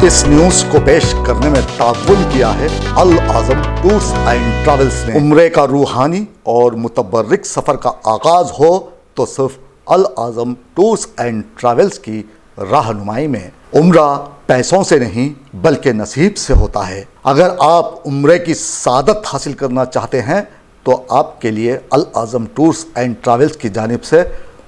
اس news کو پیش کرنے میں تعاون کیا ہے العظم ٹورز اینڈ ٹریولز نے۔ عمرے کا روحانی اور متبرک سفر کا آغاز ہو تو صرف العظم ٹورز اینڈ ٹریولز کی رہنمائی میں۔ عمرہ پیسوں سے نہیں بلکہ نصیب سے ہوتا ہے۔ اگر آپ عمرے کی سعادت حاصل کرنا چاہتے ہیں تو آپ کے لیے العظم ٹورز اینڈ ٹریولز کی جانب سے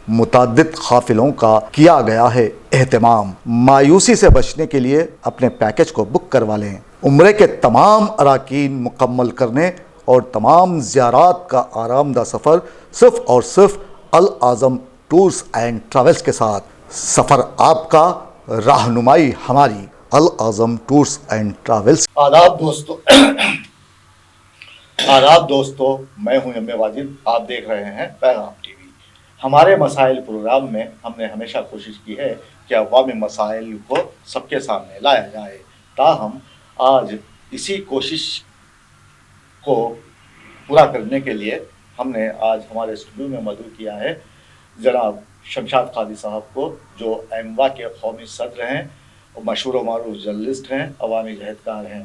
متعدد قافلوں کا کیا گیا ہے اہتمام۔ مایوسی سے بچنے کے لیے اپنے پیکج کو بک کروا لیں۔ عمرے کے تمام اراکین مکمل کرنے اور تمام زیارات کا آرام دہ سفر صرف اور صرف العظم ٹورز اینڈ ٹریولز کے ساتھ۔ سفر آپ کا، رہنمائی ہماری۔ العظم ٹورز اینڈ ٹریولز۔ آداب دوستو، میں ہوں ایم واجد، آپ دیکھ رہے ہیں پیغام ٹی وی۔ ہمارے مسائل پروگرام میں ہم نے ہمیشہ کوشش کی ہے کہ عوامی مسائل کو سب کے سامنے لایا جائے، تاہم آج اسی کوشش کو پورا کرنے کے لیے ہم نے آج ہمارے اسٹوڈیو میں مدعو کیا ہے جناب شمشاد قادری صاحب کو، جو ایموا کے قومی صدر ہیں، مشہور و معروف جرنلسٹ ہیں، عوامی جہدکار ہیں۔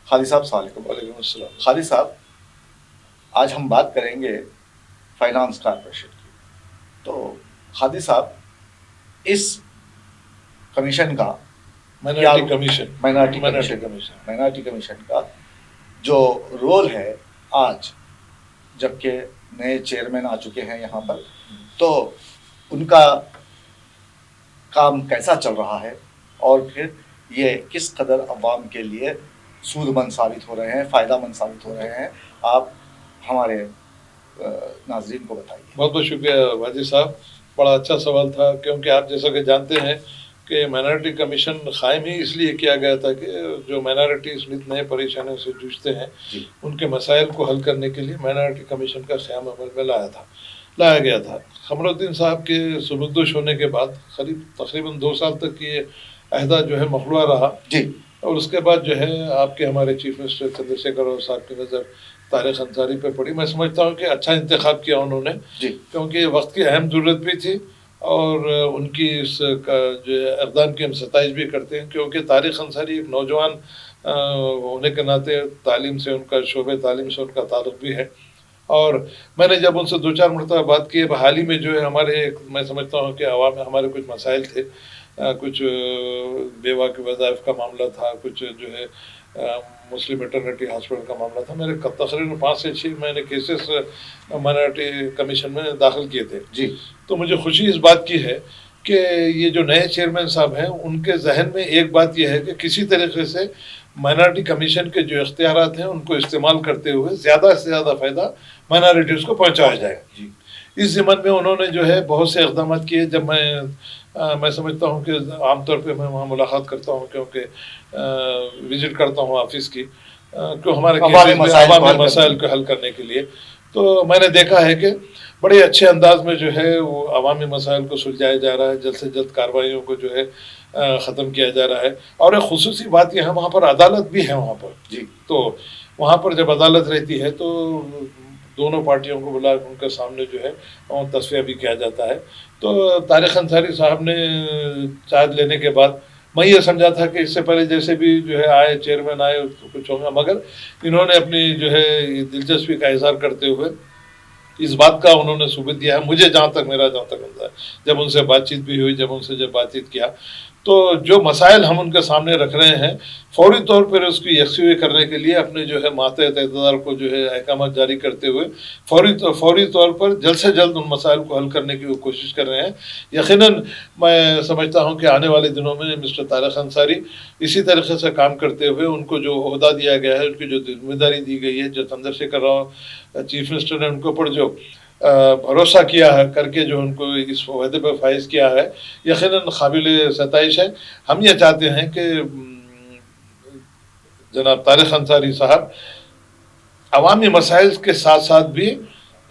قادری صاحب السلام علیکم۔ وعلیکم السلام۔ قادری صاحب، آج ہم بات کریں گے فائنانس کارپوریشن کی۔ تو قادری صاحب، اس کمیشن کا مائنارٹی کمیشن کا جو رول ہے آج، جبکہ نئے چیئرمین آ چکے ہیں یہاں پر، تو ان کا کام کیسا چل رہا ہے اور پھر یہ کس قدر عوام کے لیے سود مند ثابت ہو رہے ہیں، فائدہ مند ثابت ہو رہے ہیں، آپ ہمارے ناظرین کو بتائیے۔ بہت بہت شکریہ واجد صاحب، بڑا اچھا سوال تھا، کیونکہ آپ جیسا کہ جانتے ہیں کہ مائنارٹی کمیشن قائم ہی اس لیے کیا گیا تھا کہ جو مائنارٹیز نئے پریشانیوں سے جوجھتے ہیں ان کے مسائل کو حل کرنے کے لیے مائنارٹی کمیشن کا قیام عمل میں لایا گیا تھا۔ قمر الدین صاحب کے سبکدوش ہونے کے بعد تقریباً 2 سال تک یہ عہدہ جو ہے مخلوع رہا جی، اور اس کے بعد جو ہے آپ کے ہمارے چیف منسٹر چندر شیکھر راؤ صاحب کی نظر طارق انصاری پہ پڑی۔ میں سمجھتا ہوں کہ اچھا انتخاب کیا انہوں نے جی، کیونکہ وقت کی اہم ضرورت بھی تھی، اور ان کی اس جو اقدام کی ہم ستائش بھی کرتے ہیں، کیونکہ طارق انصاری ایک نوجوان ہونے کے ناطے تعلیم سے ان کا شعبہ تعلیم سے ان کا تعلق بھی ہے، اور میں نے جب ان سے 2-4 مرتبہ بات کی، حال ہی میں جو ہے ہمارے میں سمجھتا ہوں کہ عوام میں ہمارے کچھ مسائل تھے، کچھ بیوہ کے وظائف کا معاملہ تھا، کچھ جو ہے مسلم میٹرنٹی ہاسپٹل کا معاملہ تھا۔ میرے تقریباً 5 سے 6 میں نے کیسز مائنارٹی کمیشن میں داخل کیے تھے جی، تو مجھے خوشی اس بات کی ہے کہ یہ جو نئے چیئرمین صاحب ہیں ان کے ذہن میں ایک بات یہ ہے کہ کسی طریقے سے مائنارٹی کمیشن کے جو اختیارات ہیں ان کو استعمال کرتے ہوئے زیادہ سے زیادہ فائدہ مائنارٹیز کو پہنچایا جائے جی۔ اس ضمن میں انہوں نے جو ہے بہت سے اقدامات کیے۔ جب میں سمجھتا ہوں کہ عام طور پہ میں وہاں ملاقات کرتا ہوں، کیونکہ وزٹ کرتا ہوں آفس کی، کہ ہمارے عوامی مسائل کو حل کرنے کے لیے، تو میں نے دیکھا ہے کہ بڑے اچھے انداز میں جو ہے وہ عوامی مسائل کو سلجھایا جا رہا ہے، جلد سے جلد کارروائیوں کو جو ہے ختم کیا جا رہا ہے، اور ایک خصوصی بات یہ ہے وہاں پر عدالت بھی ہے وہاں پر جی، تو وہاں پر جب عدالت رہتی ہے تو دونوں پارٹیوں کو بلا ان کے سامنے جو ہے تصفیہ بھی کیا جاتا ہے۔ تو طارق انصاری صاحب نے چارج لینے کے بعد میں یہ سمجھا تھا کہ اس سے پہلے جیسے بھی جو ہے آئے چیئرمین آئے کچھ ہوگا، مگر انہوں نے اپنی جو ہے دلچسپی کا اظہار کرتے ہوئے اس بات کا انہوں نے ثبوت دیا ہے، مجھے جہاں تک ہوتا ہے، جب ان سے بات چیت بھی ہوئی، جب ان سے بات چیت کیا، تو جو مسائل ہم ان کے سامنے رکھ رہے ہیں فوری طور پر اس کی یکسوئی کرنے کے لیے اپنے جو ہے ماتحت اقتدار کو جو ہے احکامات جاری کرتے ہوئے فوری طور پر جلد سے جلد ان مسائل کو حل کرنے کی وہ کوشش کر رہے ہیں۔ یقیناً میں سمجھتا ہوں کہ آنے والے دنوں میں مسٹر طارق انصاری اسی طریقے سے کام کرتے ہوئے ان کو جو عہدہ دیا گیا ہے، ان کی جو ذمہ داری دی گئی ہے، جو چندر شیکھر راؤ چیف منسٹر نے ان کے اوپر جو بھروسہ کیا ہے کر کے جو ان کو اس عہدے پہ فائز کیا ہے، یقیناً قابل ستائش ہے۔ ہم یہ چاہتے ہیں کہ جناب طارق انصاری صاحب عوامی مسائل کے ساتھ ساتھ بھی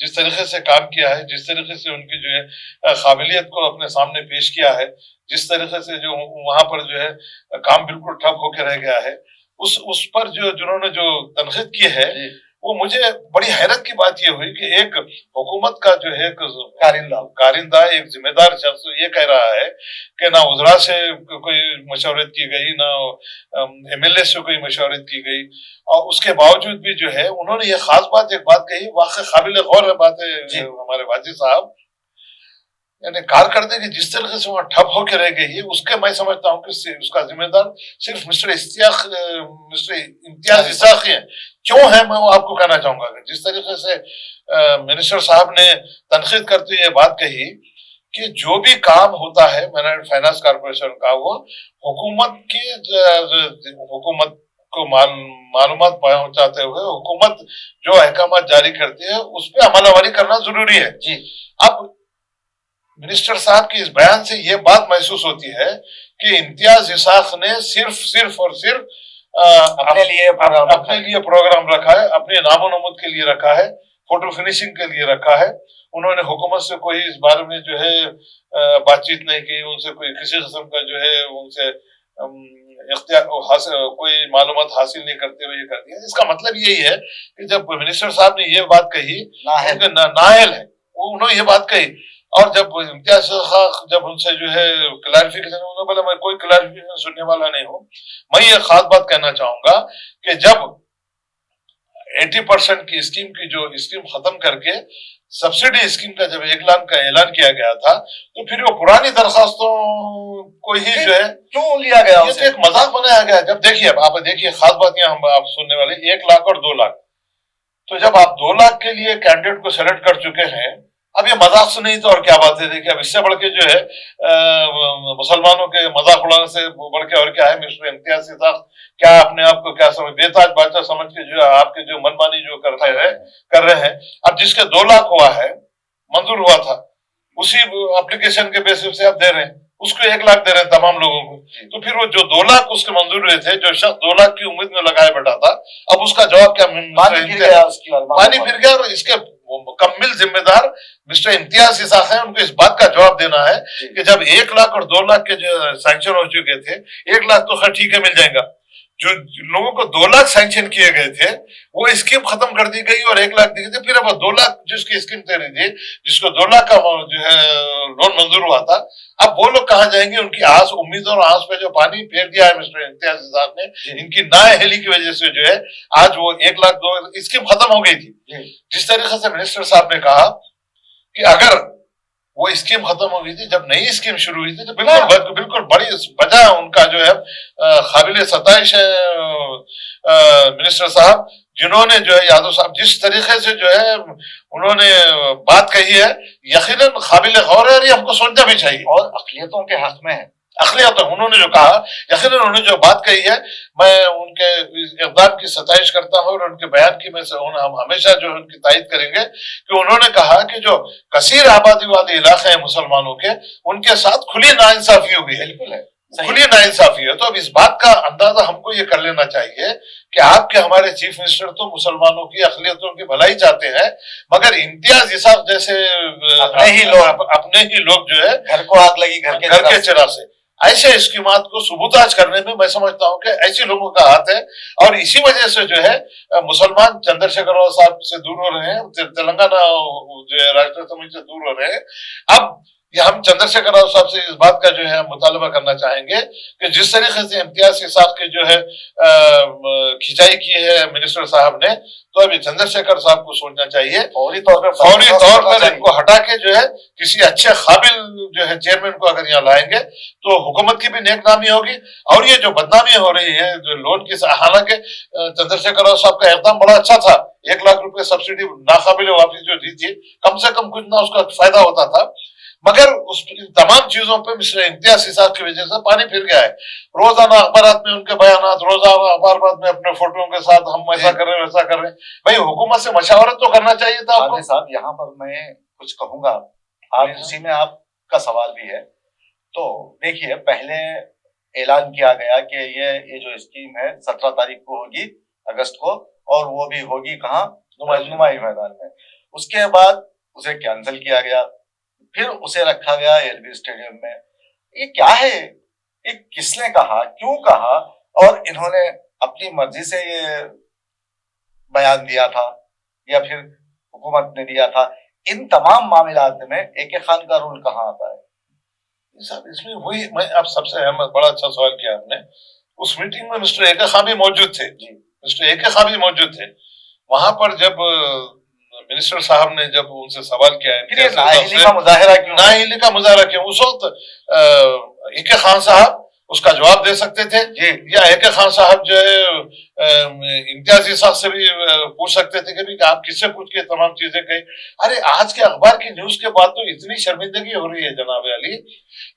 جس طریقے سے کام کیا ہے، جس طریقے سے ان کی جو ہے قابلیت کو اپنے سامنے پیش کیا ہے، جس طریقے سے جو وہاں پر جو ہے کام بالکل ٹھپ ہو کے رہ گیا ہے، اس پر جنہوں نے جو تنقید کی ہے، وہ مجھے بڑی حیرت کی بات یہ ہوئی کہ ایک حکومت کا جو ہے کارندہ ایک ذمہ دار شخص یہ کہہ رہا ہے کہ نہ وزراء سے کوئی مشاورت کی گئی، نہ ایم ایل اے سے کوئی مشاورت کی گئی، اور اس کے باوجود بھی جو ہے انہوں نے یہ خاص بات ایک بات کہی، واقعی قابل غور بات ہے ہمارے واجد صاحب، یعنی کارکردگی جس طریقے سے وہاں ٹھپ ہو کے رہ گئی ہے، اس کے میں سمجھتا ہوں کہ اس کا ذمہ دار صرف مسٹر امتیاز اسحاق ہیں۔ کیوں ہے میں وہ آپ کو کہنا چاہوں گا کہ جس طریقے سے منسٹر صاحب نے تنقید کرتے ہوئے یہ بات کہی کہ جو بھی کام ہوتا ہے فائنانس کارپوریشن کا، وہ حکومت کو معلومات پہنچاتے ہوئے حکومت جو احکامات جاری کرتی ہے اس پہ عمل آوری کرنا ضروری ہے۔ اب منسٹر صاحب کے اس بیان سے یہ بات محسوس ہوتی ہے کہ امتیاز اسحاق نے صرف اور صرف اپنے لیے پروگرام رکھا ہے، اپنے نام و نمود کے لیے رکھا ہے، فوٹو فنیشنگ کے لیے رکھا ہے۔ انہوں نے حکومت سے کوئی اس بارے میں جو ہے بات چیت نہیں کی، ان سے کوئی کسی قسم کا جو ہے ان سے کوئی معلومات حاصل نہیں کرتے ہوئے یہ کر دیا۔ اس کا مطلب یہی ہے کہ جب منسٹر صاحب نے یہ بات کہی، نااہل ہے، انہوں نے یہ بات کہی، اور جب امتیاز جب ان سے جو ہے کلیریفیکیشن، انہوں نے بولا میں کوئی کلیریفیکیشن سننے والا نہیں ہوں۔ میں یہ خاص بات کہنا چاہوں گا کہ جب 80% کی اسکیم کی جو اسکیم ختم کر کے سبسڈی اسکیم کا جب 1 لاکھ کا اعلان کیا گیا تھا، تو پھر وہ پرانی درخواستوں کو ہی جو ہے کیوں لیا گیا؟ یہ تو ایک مذاق بنایا گیا۔ جب دیکھیے آپ دیکھیے خاص بات یہ ہم آپ سننے والے 1 لاکھ اور 2 لاکھ، تو جب آپ 2 لاکھ کے لیے کینڈیڈیٹ کو سلیکٹ کر چکے ہیں، اب یہ مذاق سے نہیں تو اور کیا بات ہے؟ دیکھیے اب اس سے بڑھ کے جو ہے مسلمانوں کے مذاق اڑانے سے بڑھ کے اور کیا ہے؟ مسٹر امتیاز اسحاق کیا اپنے آپ کو کیا سمجھ بے تاج بادشاہ سمجھ کے جو آپ کے جو من مانی جو کر رہے ہیں۔ اب جس کے 2 لاکھ ہوا ہے، منظور ہوا تھا، اسی اپلیکیشن کے بیسس سے آپ دے رہے ہیں، اس کو 1 لاکھ دے رہے ہیں تمام لوگوں کو۔ تو پھر وہ جو 2 لاکھ اس کے منظور ہوئے تھے، جو شخص 2 لاکھ کی امید میں لگائے بیٹھا تھا، اب اس کا جواب کیا؟ پانی پھر گیا۔ اور اس کے مکمل ذمہ دار مسٹر امتیاز اسحاق ہیں۔ ان کو اس بات کا جواب دینا ہے کہ جب 1 لاکھ اور 2 لاکھ کے جو سینکشن ہو چکے تھے، 1 لاکھ تو خیر ٹھیک ہے مل جائے گا، جو لوگوں کو 2 لاکھ سینکشن کیے گئے تھے وہ اسکیم ختم کر دی گئی اور 1 لاکھ دی گئی تھی۔ پھر اب 2 لاکھ جس کی اسکیم دے رہی تھی، جس کو 2 لاکھ کا جو ہے لون منظور ہوا تھا، اب وہ لوگ کہاں جائیں گے؟ ان کی آس امیدوں اور آس پہ جو پانی پھیر دیا ہے مسٹر امتیاز اسحاق نے، ان کی نااہلی کی وجہ سے جو ہے آج وہ 1 لاکھ 2 اسکیم ختم ہو گئی تھی۔ جس طریقے سے منسٹر صاحب نے کہا کہ اگر وہ اسکیم ختم ہو گئی تھی، جب نئی اسکیم شروع ہوئی تھی، تو بالکل بڑی وجہ ان کا جو ہے قابل ستائش ہے منسٹر صاحب، جنہوں نے جو ہے یادو صاحب جس طریقے سے جو ہے انہوں نے بات کہی ہے، یقیناً قابل غور ہے، اور یہ ہم کو سوچنا بھی چاہیے، اور اقلیتوں کے حق میں ہے۔ انہوں نے جو کہا، یقیناً انہوں نے جو بات کہی ہے، میں ان کے اقدام کی ستائش کرتا ہوں، اور ان کے بیان کی میں سے ہم ہمیشہ جو ان کی تائید کریں گے کہ انہوں نے کہا کہ جو کثیر آبادی والے علاقے ہیں مسلمانوں کے، ان کے ساتھ کھلی ناانصافی ہوئی ہے، کھلی ناانصافی ہے۔ تو اب اس بات کا اندازہ ہم کو یہ کر لینا چاہیے کہ آپ کے ہمارے چیف منسٹر تو مسلمانوں کی اقلیتوں کی بھلائی چاہتے ہیں، مگر امتیاز اسحاق جیسے اپنے ہی لوگ جو ہے گھر کو آگ لگی گھر کے چراغ سے، ایسے اسکیمات کو ثبوتاج کرنے میں سمجھتا ہوں کہ ایسے لوگوں کا ہاتھ ہے، اور اسی وجہ سے جو ہے مسلمان چندر شیکھر راؤ صاحب سے دور ہو رہے ہیں، تلنگانہ جو ہے راشٹر سمیتی سے دور ہو رہے ہیں۔ اب یہ ہم چندر شیکھر راؤ صاحب سے اس بات کا جو ہے مطالبہ کرنا چاہیں گے کہ جس طریقے سے امتیاز اسحاق کی جو ہے کھینچائی کی ہے منسٹر صاحب نے، تو ابھی چندر شیکھر صاحب کو سوچنا چاہیے فوری طور پر ان کو ہٹا کے جو ہے کسی اچھے قابل جو ہے چیئرمین کو اگر یہاں لائیں گے تو حکومت کی بھی نیک نامی ہوگی، اور یہ جو بدنامی ہو رہی ہے جو لون کی، حالانکہ چندر شیکھر راؤ صاحب کا اقدام بڑا اچھا تھا، 1 لاکھ روپے سبسڈی ناقابل واپسی جو دی تھی، کم سے کم کچھ نہ اس کا فائدہ ہوتا تھا، مگر اس تمام چیزوں پہ مسٹر امتیاز اسحاق کی وجہ سے پانی پھر گیا ہے۔ روزانہ اخبارات میں ان کے بیانات، روزانہ اخبارات میں اپنے فوٹوؤں کے ساتھ ہم ایسا کر رہے ہیں ویسا کر رہے ہیں۔ بھائی حکومت سے مشاورت تو کرنا چاہیے تھا آپ کو۔ صاحب یہاں پر میں کچھ کہوں گا، آپ اسی میں آپ کا سوال بھی ہے۔ تو دیکھیے پہلے اعلان کیا گیا کہ یہ جو اسکیم ہے 17 تاریخ کو ہوگی اگست کو، اور وہ بھی ہوگی کہاں؟ نمائش میدان میں۔ اس کے بعد اسے کینسل کیا گیا، پھر اسے رکھا گیا ایل بی اسٹیڈیم میں. یہ کیا ہے؟ یہ کس نے کہا، کیوں کہا، اور انہوں نے اپنی مرضی سے یہ بیان دیا تھا یا پھر حکومت نے دیا تھا؟ ان تمام معاملات میں اے کے خان کا رول کہاں آتا ہے؟ صاحب اس میں وہی میں آپ سب سے احمد، بڑا اچھا سوال کیا آپ نے. اس میٹنگ میں مسٹر اے کے خان بھی موجود تھے. جی، مسٹر اے کے خان بھی موجود تھے. وہاں پر جب منسٹر صاحب نے جب ان سے سوال کیا پھر یہ نااہلی کا مظاہرہ کیوں؟ نااہلی کا مظاہرہ کیا اس وقت اے کے خان صاحب اس کا جواب دے سکتے تھے، یا اے کے خان صاحب جو ہے امتیازی صاحب سے بھی پوچھ سکتے تھے کہ آپ کس سے پوچھ کے تمام چیزیں کہیں. ارے آج کے اخبار کی نیوز کے بعد تو اتنی شرمندگی ہو رہی ہے جناب علی،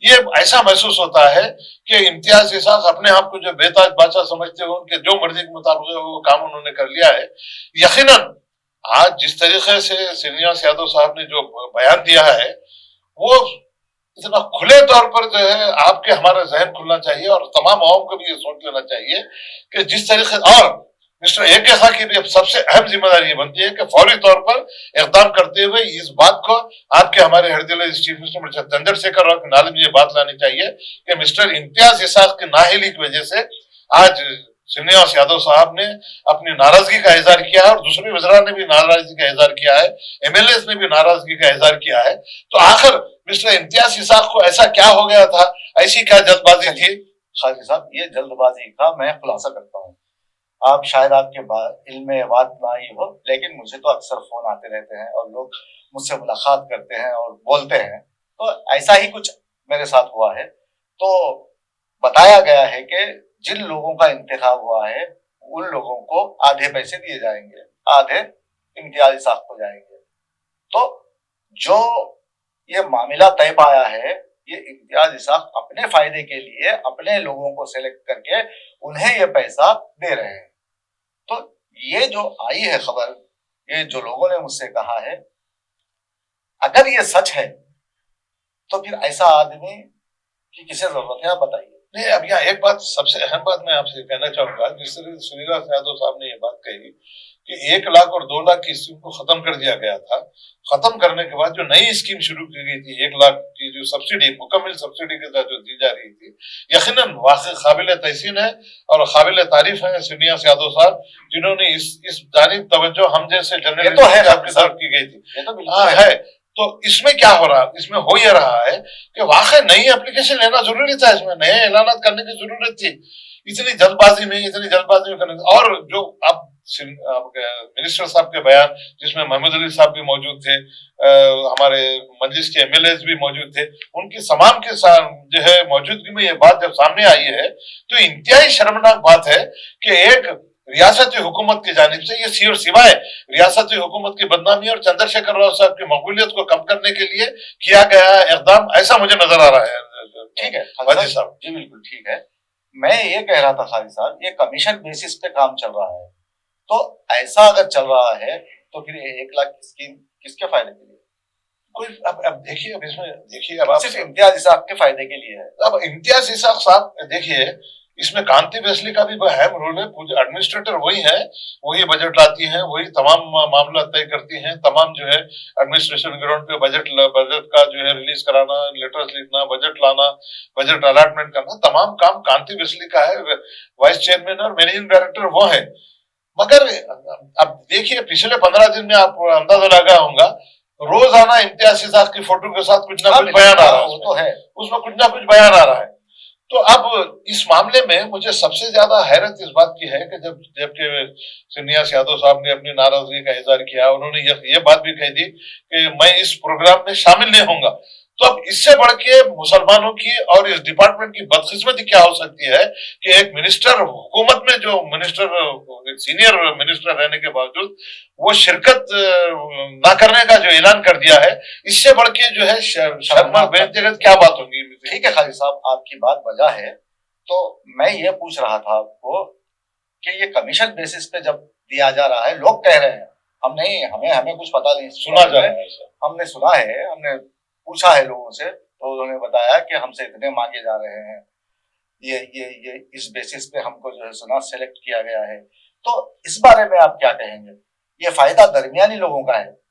یہ ایسا محسوس ہوتا ہے کہ امتیاز احساس اپنے آپ کو جو بے تاج بادشاہ سمجھتے ہو، ان کے جو مرضی کے مطابق وہ کام انہوں نے کر لیا ہے. یقیناً آج جس طریقے سے سرنیواس یادو صاحب نے جو بیان دیا ہے وہ اتنا کھلے طور پر جو ہے آپ کے ہمارا ذہن کھلنا چاہیے، اور تمام عوام کو بھی یہ سوچ لینا چاہیے کہ جس طریقے، اور مسٹر اے کے خان کی بھی اب سب سے اہم ذمہ داری یہ بنتی ہے کہ فوری طور پر اقدام کرتے ہوئے اس بات کو آپ کے ہمارے ہردل چیف منسٹر چندر شیکھر راؤ کے نالے میں یہ بات لانی چاہیے کہ مسٹر امتیاز احساس کی نااہلی کی وجہ سے آج سرنیواس یادو صاحب نے اپنی ناراضگی کا اظہار کیا ہے، اور دوسرے وزراء نے بھی ناراضگی کا اظہار کیا ہے، ایم ایل ایز نے بھی ناراضگی کا اظہار کیا ہے. تو آخر مسٹر امتیاز احساس کو ایسا کیا ہو گیا تھا، ایسی کیا جلد بازی تھی؟ خالد صاحب، یہ جلد بازی کا میں خلاصہ کرتا ہوں. آپ شاید آپ کے علم میں بات نہ ہی ہو، لیکن مجھے تو اکثر فون آتے رہتے ہیں اور لوگ مجھ سے ملاقات کرتے ہیں اور بولتے ہیں، تو ایسا ہی کچھ میرے ساتھ ہوا ہے. تو بتایا گیا ہے کہ جن لوگوں کا انتخاب ہوا ہے ان لوگوں کو آدھے پیسے دیے جائیں گے، آدھے امتیازی ساخت ہو جائیں گے. تو جو یہ معاملہ طے پایا ہے، یہ امتیازی ساخت اپنے فائدے کے لیے اپنے لوگوں کو سلیکٹ کر کے انہیں یہ پیسہ دے رہے ہیں. تو یہ جو آئی ہے خبر، یہ جو لوگوں نے مجھ سے کہا ہے، اگر یہ سچ ہے تو پھر ایسا آدمی کی کسے ضرورت ہے؟ آپ بتائیے. نہیں، اب یہاں ایک بات سب سے اہم بات میں آپ سے کہنا چاہوں گا، جس طرح سرنیواس یادو صاحب نے یہ بات کہی کہ 1 لاکھ اور 2 لاکھ کی اسکیم کو ختم کر دیا گیا تھا. ختم کرنے کے بعد جو نئی اسکیم شروع کی گئی تھی 1 لاکھ کی، جو سبسڈی مکمل سبسڈی کے ساتھ جو دی جا رہی تھی، یقیناً واقعی قابل تحسین ہے اور قابل تعریف ہے سرنیواس یادو صاحب، جنہوں نے اس جانب توجہ ہم جیسے جنرل آپ کی طرف کی گئی تھی. ہاں ہے. تو اس میں کیا ہو رہا، اس میں ہو یہ رہا ہے کہ واقعی نئی اپلیکیشن لینا ضروری تھا، اس میں نئے اعلانات کرنے کی ضرورت تھی. اتنی جلد بازی میں کرنے، اور جو اب منسٹر صاحب کے بیان، جس میں محمود علی صاحب بھی موجود تھے، ہمارے مجلس کے ایم ایل ایز بھی موجود تھے، ان کی تمام کے جو ہے موجودگی میں یہ بات جب سامنے آئی ہے تو انتہائی شرمناک بات ہے کہ ایک ریاستی حکومت کی جانب سے یہ سوائے ریاستی حکومت کی بدنامی اور چندر شیکھر راؤ صاحب کی مقبولیت کو کم کرنے کے لیے کیا گیا اقدام، ایسا مجھے نظر آ رہا ہے. ٹھیک ہے واجد صاحب. جی بالکل ٹھیک ہے. میں یہ کہہ رہا تھا خالد صاحب، یہ کمیشن بیسس پہ کام چل رہا ہے، تو ایسا اگر چل رہا ہے تو پھر 1 لاکھ کی اسکیم کس کے فائدے کے لیے؟ کوئی اب دیکھیے، اب اس میں دیکھیے، اب صرف امتیاز احساس کے فائدے کے لیے ہے. اب امتیاز احساس صاحب دیکھیے، اس میں کانتی ویسلی کا بھی اہم رول ہے. ایڈمنسٹریٹر وہی ہے، وہی بجٹ لاتی ہیں، وہی تمام معاملات طے کرتی ہیں، تمام جو ہے ایڈمنسٹریشن گراؤنڈ پہ بجٹ کا جو ہے ریلیز کرانا، لیٹرز لکھنا، بجٹ لانا، بجٹ الاٹمنٹ کرنا، تمام کام کانتی ویسلی کا ہے. وائس چیئرمین اور مینیجنگ ڈائریکٹر وہ ہے. مگر اب دیکھیے پچھلے 15 دن میں آپ اندازہ لگا ہوں گا، روزانہ امتیاز احساس کی فوٹو کے ساتھ کچھ نہ کچھ بیان آ رہا ہے، اس میں کچھ نہ کچھ بیان آ رہا ہے. تو اب اس معاملے میں مجھے سب سے زیادہ حیرت اس بات کی ہے کہ جبکہ سرنیواس یادو صاحب نے اپنی ناراضگی کا اظہار کیا، انہوں نے یہ بات بھی کہی تھی کہ میں اس پروگرام میں شامل نہیں ہوں گا. تو اب اس سے بڑھ کے مسلمانوں کی اور اس ڈپارٹمنٹ کی بدقسمتی کیا ہو سکتی ہے کہ ایک منسٹر حکومت میں، جو منسٹر سینئر منسٹر رہنے کے باوجود وہ شرکت نہ کرنے کا جو اعلان کر دیا ہے، اس سے بڑھ کے جو ہے شرما بینت کیا بات ہوگی. ٹھیک ہے خالد صاحب، آپ کی بات وجہ ہے. تو میں یہ پوچھ رہا تھا آپ کو کہ یہ کمیشن بیسس پہ جب دیا جا رہا ہے، لوگ کہہ رہے ہیں، ہم نہیں، ہمیں کچھ پتا نہیں، سنا جا رہا ہے، ہم نے سنا ہے، ہم نے پوچھا ہے لوگوں سے، تو انہوں نے بتایا کہ ہم سے اتنے مانگے جا رہے ہیں، یہ اس بیسس پہ ہم کو جو ہے سنا سلیکٹ کیا گیا ہے. تو اس بارے میں آپ کیا کہیں گے؟ یہ فائدہ درمیانی لوگوں کا ہے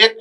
1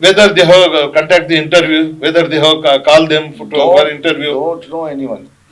whether they have contact the interview, whether they have call them for interview, don't know anyone।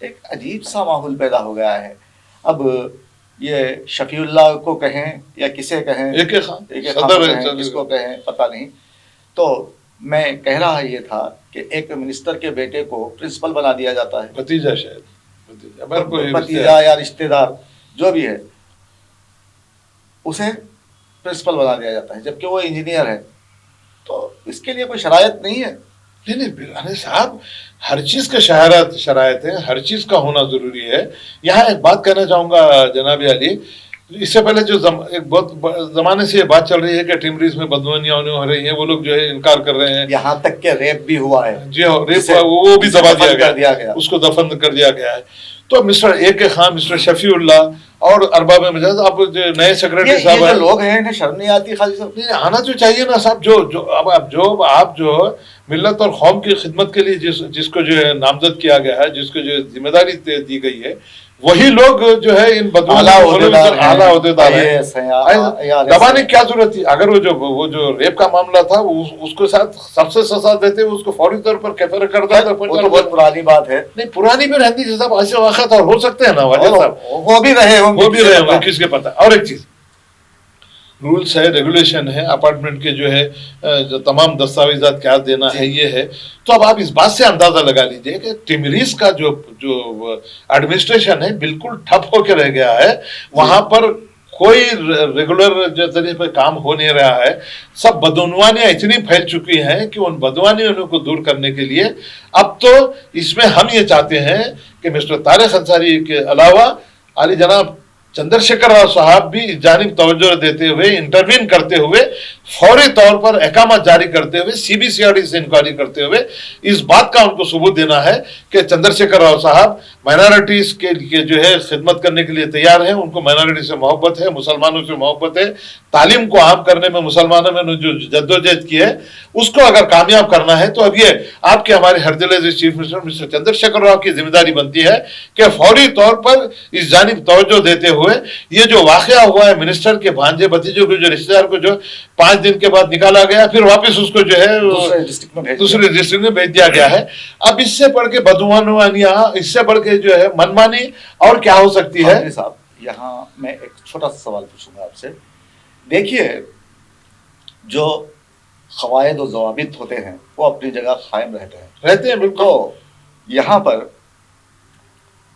ایک عجیب سا ماحول پیدا ہو گیا ہے. اب یہ شفیع اللہ کو کہیں یا کسے کہیں, ایک خان صدر کہیں, کس کو کہیں پتہ نہیں. تو میں کہہ رہا یہ تھا کہ ایک منسٹر کے بیٹے کو پرنسپل بنا دیا جاتا ہے, بھتیجا شاید بھتیجا یا رشتے دار جو بھی ہے, اسے پرنسپل بنا دیا جاتا ہے جبکہ وہ انجینئر ہے. تو اس کے لیے کوئی شرائط نہیں ہے. نہیں صاحب, ہر چیز کا شرائط ہے, ہر چیز کا ہونا ضروری ہے. یہاں ایک بات کہنا چاہوں گا جناب علی, اس سے پہلے جو ایک بہت زمانے سے یہ بات چل رہی ہے کہ ٹیمریز میں بدمعانیاں ہو رہی ہیں, وہ لوگ جو ہے انکار کر رہے ہیں, یہاں تک کہ ریپ بھی ہوا ہے. جی ہاں, ریپ وہ بھی دبا دیا گیا, اس کو دفن کر دیا گیا ہے. تو مسٹر اے کے خان, مسٹر شفیع اللہ اور ارباب مجاز, اب جو نئے سیکرٹری صاحب ہیں, لوگ ہیں, انہیں شرم نہیں آتی خالی صاحب؟ آنا تو چاہیے نا صاحب. آپ جو ملت اور قوم کی خدمت کے لیے جس کو جو ہے نامزد کیا گیا ہے, جس کو جو ذمہ داری دی گئی ہے, وہی لوگ جو ہے ان اعلیٰ عہدیدار ہیں. دبانے کی کیا ضرورت تھی؟ اگر وہ جو ریپ کا معاملہ تھا اس کے ساتھ سب سے سزا دیتے ہوئے اس کو فوری طور پر کیفر کر دیتا. وہ تو بہت پرانی بات ہے. نہیں, پرانی بھی رہتی صاحب, ایسے واقعات اور ہو سکتے ہیں نا واجد صاحب, وہ بھی رہے ہوں, کس کے پتہ. اور ایک چیز, رولز ہے, ریگولیشن ہے, اپارٹمنٹ کے جو ہے جو تمام دستاویزات کیا دینا ہے یہ ہے. تو اب آپ اس بات سے اندازہ لگا لیجئے کہ ٹیمریز کا جو ایڈمنسٹریشن ہے بالکل ٹھپ ہو کے رہ گیا ہے. وہاں پر کوئی ریگولر جو طریقے پہ کام ہو نہیں رہا ہے. سب بدعنوانیاں اتنی پھیل چکی ہیں کہ ان بدعنوانیوں کو دور کرنے کے لیے اب تو اس میں ہم یہ چاہتے ہیں کہ مسٹر طارق انصاری کے علاوہ علی جناب چندر شیکھر راؤ صاحب بھی اس جانب توجہ دیتے ہوئے, انٹروین کرتے ہوئے, فوری طور پر احکامات جاری کرتے ہوئے, CBCID سے انکوائری کرتے ہوئے اس بات کا ان کو ثبوت دینا ہے کہ چندر شیکھر راؤ صاحب مائنارٹیز کے لیے جو ہے خدمت کرنے کے لیے تیار ہیں. ان کو مائنارٹی سے محبت ہے, مسلمانوں سے محبت ہے, تعلیم کو عام کرنے میں مسلمانوں میں جو جدوجہد کی ہے اس کو اگر کامیاب کرنا ہے تو اب یہ آپ کے ہمارے ہردل chief minister mister Chandra Shekhar Rao کی ذمہ داری بنتی ہے کہ فوری طور پر اس جانب توجہ دیتے ہوئے یہ جو واقعہ ہوا ہے منسٹر کے بھانجے بھتیجوں کو جو رشتے دار کو جو 5 دن کے بعد نکالا گیا, پھر واپس اس کو جو ہے دوسرے ڈسٹرکٹ میں بھیج دیا گیا ہے. اب اس سے بڑھ کے بدعنوانیاں, اس سے بڑھ کے جو ہے منمانی اور کیا ہو سکتی ہے؟ صاحب یہاں میں ایک چھوٹا سا سوال پوچھوں گا آپ سے. دیکھیے, جو قواعد و ضوابط ہوتے ہیں وہ اپنی جگہ قائم رہتے ہیں بالکل. تو یہاں پر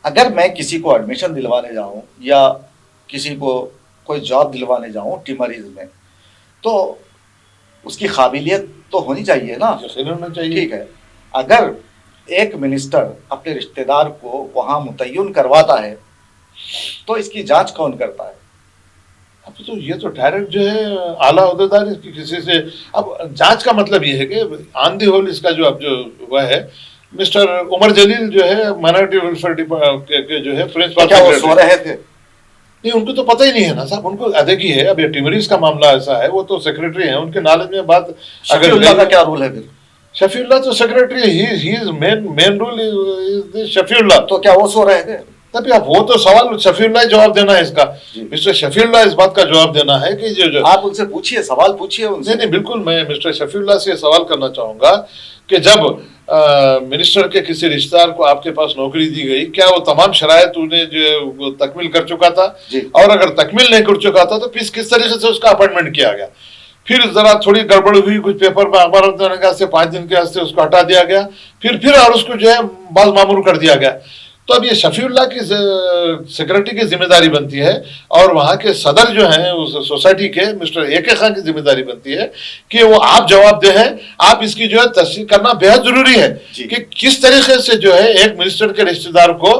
اگر میں کسی کو ایڈمیشن دلوانے جاؤں یا کسی کو کوئی جاب دلوانے جاؤں ٹیمریز میں, تو اس کی قابلیت تو ہونی چاہیے نا. ٹھیک ہے, اگر ایک منسٹر اپنے رشتہ دار کو وہاں متعین کرواتا ہے تو اس کی جانچ کون کرتا ہے؟ اب تو یہ تو ڈائریکٹ جو ہے اعلیٰ عہدیدار کسی سے. اب جانچ کا مطلب یہ ہے کہ آن دی ہول اس کا جو اب جو ہوا ہے, مسٹر عمر جلیل جو ہے مائنارٹی ویلفیئر ڈپارٹمنٹ کے جو ہے پرنسپل, کیا وہ سو رہے تھے؟ نہیں, ان کو تو پتہ ہی نہیں ہے نا صاحب. ان کو ادھیکی ہے. اب یہ ٹیمریز کا معاملہ ایسا ہے, وہ تو سیکرٹری ہیں, ان کے نالج میں بات. شفیع اللہ کا کیا رول ہے پھر؟ شفیع اللہ تو سیکرٹری ہے, ہی از مین رول از شفیع اللہ. تو کیا وہ سو رہے تھے؟ تبھی اب وہ تو سوال شفیع اللہ جواب دینا ہے اس کا. مسٹر شفیع اللہ اس بات کا جواب دینا ہے کہ جو آپ ان سے پوچھیے, سوال پوچھیے ان سے. نہیں بالکل, میں مسٹر شفیع اللہ سے سوال کرنا چاہوں گا کہ جب منسٹر کے کسی رشتہ دار کو آپ کے پاس نوکری دی گئی, کیا وہ تمام شرائط انہیں جو تکمیل کر چکا تھا؟ اور اگر تکمیل نہیں کر چکا تھا تو کس طریقے سے اس کا اپائنٹمنٹ کیا گیا؟ پھر ذرا تھوڑی گڑبڑ ہوئی, کچھ پیپر پر اخبار سے 5 دن کے واسطے اس کو ہٹا دیا گیا, پھر اور اس کو جو ہے باز معمور کر دیا گیا. تو اب یہ شفیع اللہ کی سیکرٹری کی ذمہ داری بنتی ہے اور وہاں کے صدر جو ہیں اس سوسائٹی کے مسٹر اے کے خان کی ذمہ داری بنتی ہے کہ وہ آپ جواب دہ ہیں. آپ اس کی جو ہے تصدیق کرنا بہت ضروری ہے کہ کس طریقے سے جو ہے ایک منسٹر کے رشتہ دار کو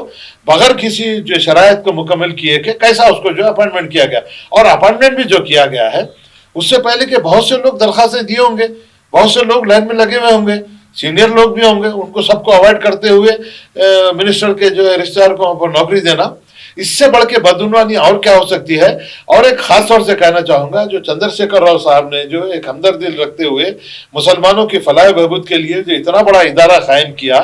بغیر کسی جو شرائط کو مکمل کیے کہ کیسا اس کو جو اپائنٹمنٹ کیا گیا. اور اپائنٹمنٹ بھی جو کیا گیا ہے اس سے پہلے کہ بہت سے لوگ درخواستیں دیے ہوں گے, بہت سے لوگ لائن میں لگے ہوئے ہوں گے, سینئر لوگ بھی ہوں گے, ان کو سب کو اوائڈ کرتے ہوئے منسٹر کے جو ہے رشتہ دار کو وہاں پر نوکری دینا, اس سے بڑھ کے بدعنوانی اور کیا ہو سکتی ہے. اور ایک خاص طور سے کہنا چاہوں گا, جو چندر شیکھر راؤ صاحب نے جو ایک ہمدردی رکھتے ہوئے مسلمانوں کی فلاح و بہبود کے لیے جو اتنا بڑا ادارہ قائم کیا,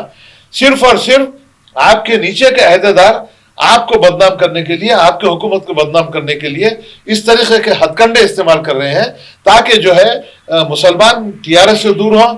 صرف اور صرف آپ کے نیچے کے عہدیدار آپ کو بدنام کرنے کے لیے, آپ کے حکومت کو بدنام کرنے کے لیے اس طریقے کے ہتھ کنڈے استعمال کر رہے ہیں تاکہ جو ہے مسلمان TRS سے دور ہوں,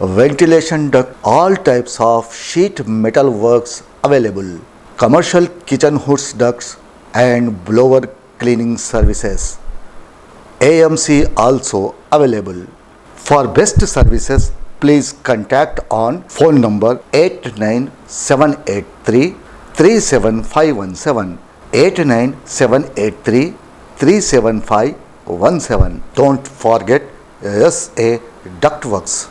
ventilation duct, all types of sheet metal works available, commercial kitchen hoods ducts and blower cleaning services. AMC also available. For best services, please contact on phone number 89783 37517, 89783 37517. Don't forget SA Ductworks.